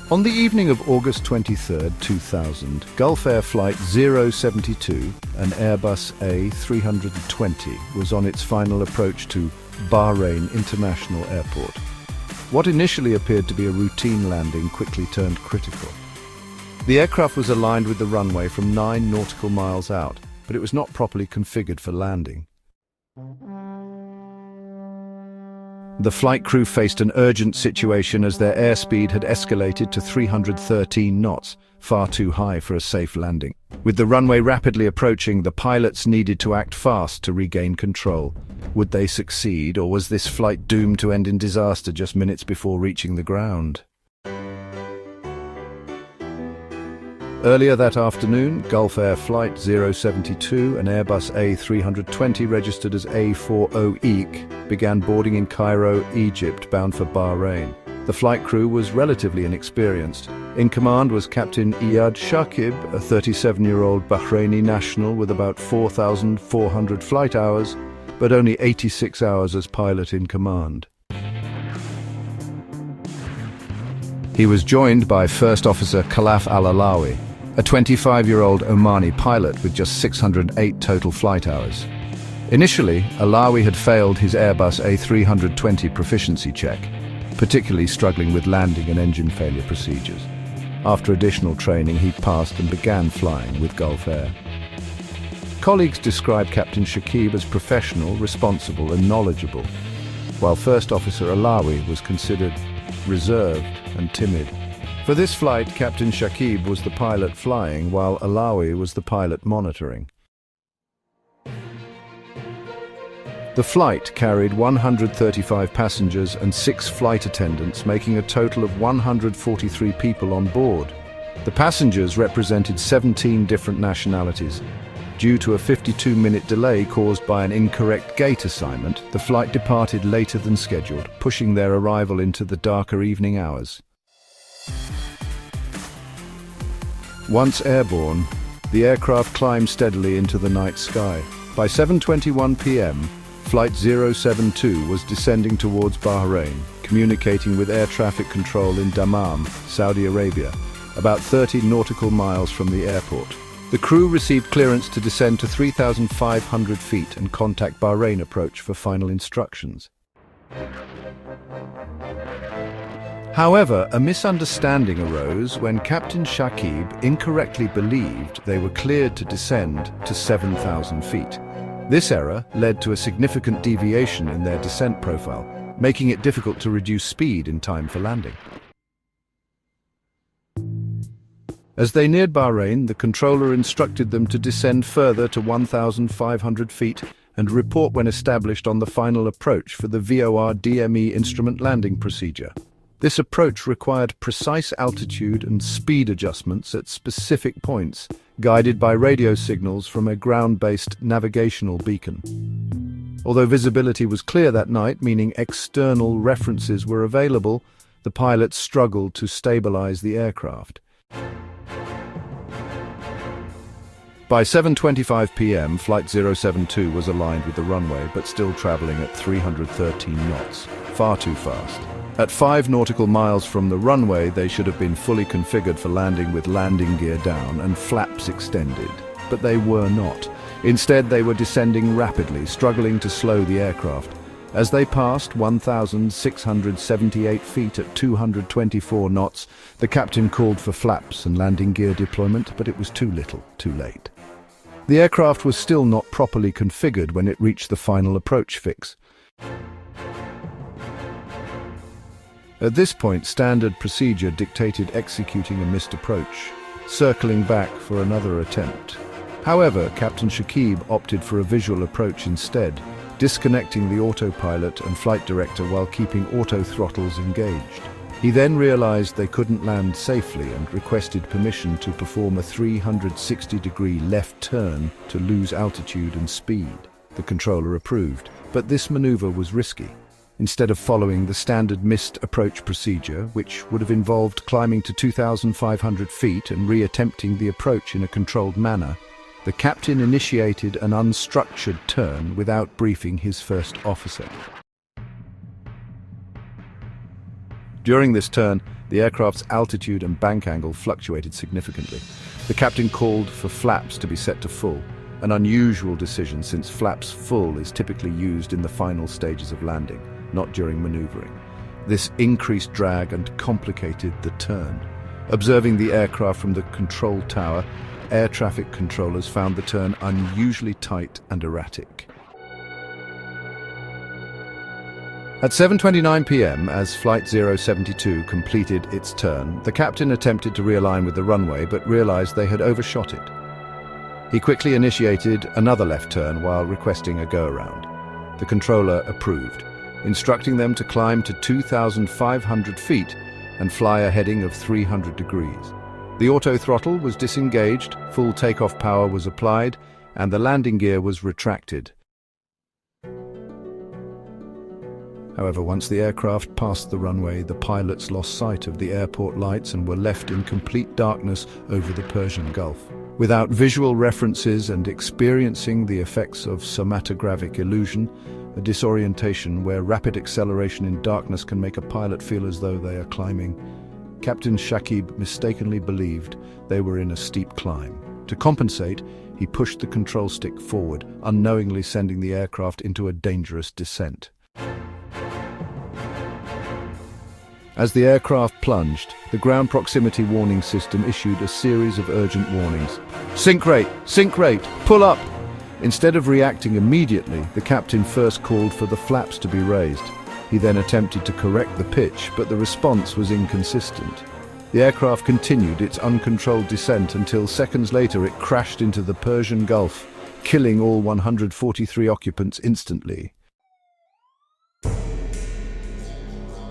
On the evening of August 23, 2000, Gulf Air Flight 072, an Airbus A320, was on its final approach to Bahrain International Airport. What initially appeared to be a routine landing quickly turned critical. The aircraft was aligned with the runway from 9 nautical miles out, but it was not properly configured for landing. The flight crew faced an urgent situation as their airspeed had escalated to 313 knots, far too high for a safe landing. With the runway rapidly approaching, the pilots needed to act fast to regain control. Would they succeed, or was this flight doomed to end in disaster just minutes before reaching the ground? Earlier that afternoon, Gulf Air Flight 072, an Airbus A320 registered as A40EEC, began boarding in Cairo, Egypt, bound for Bahrain. The flight crew was relatively inexperienced. In command was Captain Iyad Shakib, a 37-year-old Bahraini national with about 4,400 flight hours, but only 86 hours as pilot in command. He was joined by First Officer Khalaf al-Alawi, a 25-year-old Omani pilot with just 608 total flight hours. Initially, Alawi had failed his Airbus A320 proficiency check, particularly struggling with landing and engine failure procedures. After additional training, he passed and began flying with Gulf Air. Colleagues described Captain Shakib as professional, responsible, and knowledgeable, while First Officer Alawi was considered reserved and timid. For this flight, Captain Shakib was the pilot flying, while Alawi was the pilot monitoring. The flight carried 135 passengers and 6 flight attendants, making a total of 143 people on board. The passengers represented 17 different nationalities. Due to a 52-minute delay caused by an incorrect gate assignment, the flight departed later than scheduled, pushing their arrival into the darker evening hours. Once airborne, the aircraft climbed steadily into the night sky. By 7:21 p.m., Flight 072 was descending towards Bahrain, communicating with air traffic control in Dammam, Saudi Arabia, about 30 nautical miles from the airport. The crew received clearance to descend to 3,500 feet and contact Bahrain approach for final instructions. However, a misunderstanding arose when Captain Shakib incorrectly believed they were cleared to descend to 7,000 feet. This error led to a significant deviation in their descent profile, making it difficult to reduce speed in time for landing. As they neared Bahrain, the controller instructed them to descend further to 1,500 feet and report when established on the final approach for the VOR DME instrument landing procedure. This approach required precise altitude and speed adjustments at specific points, guided by radio signals from a ground-based navigational beacon. Although visibility was clear that night, meaning external references were available, the pilots struggled to stabilize the aircraft. By 7:25 p.m., Flight 072 was aligned with the runway, but still traveling at 313 knots, far too fast. At 5 nautical miles from the runway, they should have been fully configured for landing with landing gear down and flaps extended, but they were not. Instead, they were descending rapidly, struggling to slow the aircraft. As they passed 1,678 feet at 224 knots, the captain called for flaps and landing gear deployment, but it was too little, too late. The aircraft was still not properly configured when it reached the final approach fix. At this point, standard procedure dictated executing a missed approach, circling back for another attempt. However, Captain Shakib opted for a visual approach instead, disconnecting the autopilot and flight director while keeping auto throttles engaged. He then realized they couldn't land safely and requested permission to perform a 360-degree left turn to lose altitude and speed. The controller approved, but this maneuver was risky. Instead of following the standard missed approach procedure, which would have involved climbing to 2,500 feet and re-attempting the approach in a controlled manner, the captain initiated an unstructured turn without briefing his first officer. During this turn, the aircraft's altitude and bank angle fluctuated significantly. The captain called for flaps to be set to full, an unusual decision since flaps full is typically used in the final stages of landing, not during maneuvering. This increased drag and complicated the turn. Observing the aircraft from the control tower, air traffic controllers found the turn unusually tight and erratic. At 7:29 p.m., as Flight 072 completed its turn, the captain attempted to realign with the runway but realized they had overshot it. He quickly initiated another left turn while requesting a go-around. The controller approved, instructing them to climb to 2,500 feet and fly a heading of 300 degrees. The auto throttle was disengaged, full takeoff power was applied, and the landing gear was retracted. However, once the aircraft passed the runway, the pilots lost sight of the airport lights and were left in complete darkness over the Persian Gulf. Without visual references and experiencing the effects of somatogravic illusion, a disorientation where rapid acceleration in darkness can make a pilot feel as though they are climbing, Captain Shakib mistakenly believed they were in a steep climb. To compensate, he pushed the control stick forward, unknowingly sending the aircraft into a dangerous descent. As the aircraft plunged, the ground proximity warning system issued a series of urgent warnings. Sink rate, pull up! Instead of reacting immediately, the captain first called for the flaps to be raised. He then attempted to correct the pitch, but the response was inconsistent. The aircraft continued its uncontrolled descent until seconds later it crashed into the Persian Gulf, killing all 143 occupants instantly.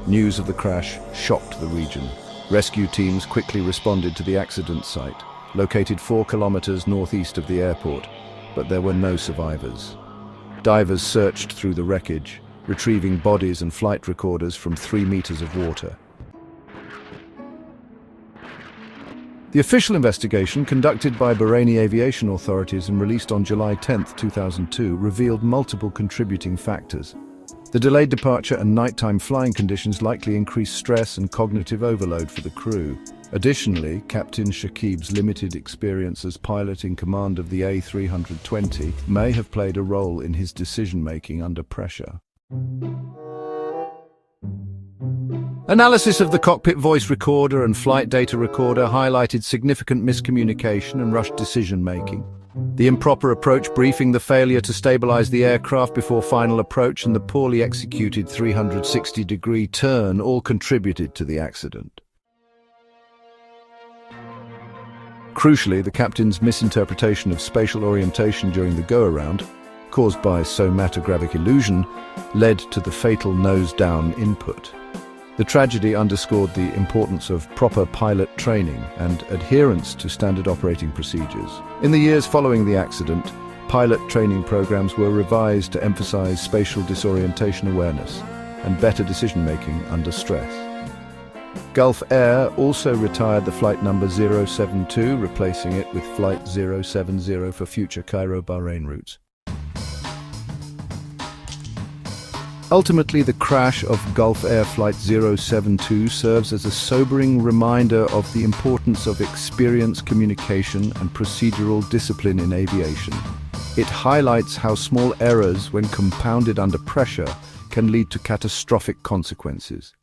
News of the crash shocked the region. Rescue teams quickly responded to the accident site, located 4 kilometers northeast of the airport, but there were no survivors. Divers searched through the wreckage, retrieving bodies and flight recorders from 3 meters of water. The official investigation, conducted by Bahraini aviation authorities and released on July 10, 2002, revealed multiple contributing factors. The delayed departure and nighttime flying conditions likely increased stress and cognitive overload for the crew. Additionally, Captain Shakib's limited experience as pilot in command of the A320 may have played a role in his decision-making under pressure. Analysis of the cockpit voice recorder and flight data recorder highlighted significant miscommunication and rushed decision-making. The improper approach briefing, the failure to stabilize the aircraft before final approach, and the poorly executed 360-degree turn all contributed to the accident. Crucially, the captain's misinterpretation of spatial orientation during the go-around, caused by somatogravic illusion, led to the fatal nose-down input. The tragedy underscored the importance of proper pilot training and adherence to standard operating procedures. In the years following the accident, pilot training programs were revised to emphasize spatial disorientation awareness and better decision-making under stress. Gulf Air also retired the flight number 072, replacing it with flight 070 for future Cairo-Bahrain routes. Ultimately, the crash of Gulf Air Flight 072 serves as a sobering reminder of the importance of experience, communication, and procedural discipline in aviation. It highlights how small errors, when compounded under pressure, can lead to catastrophic consequences.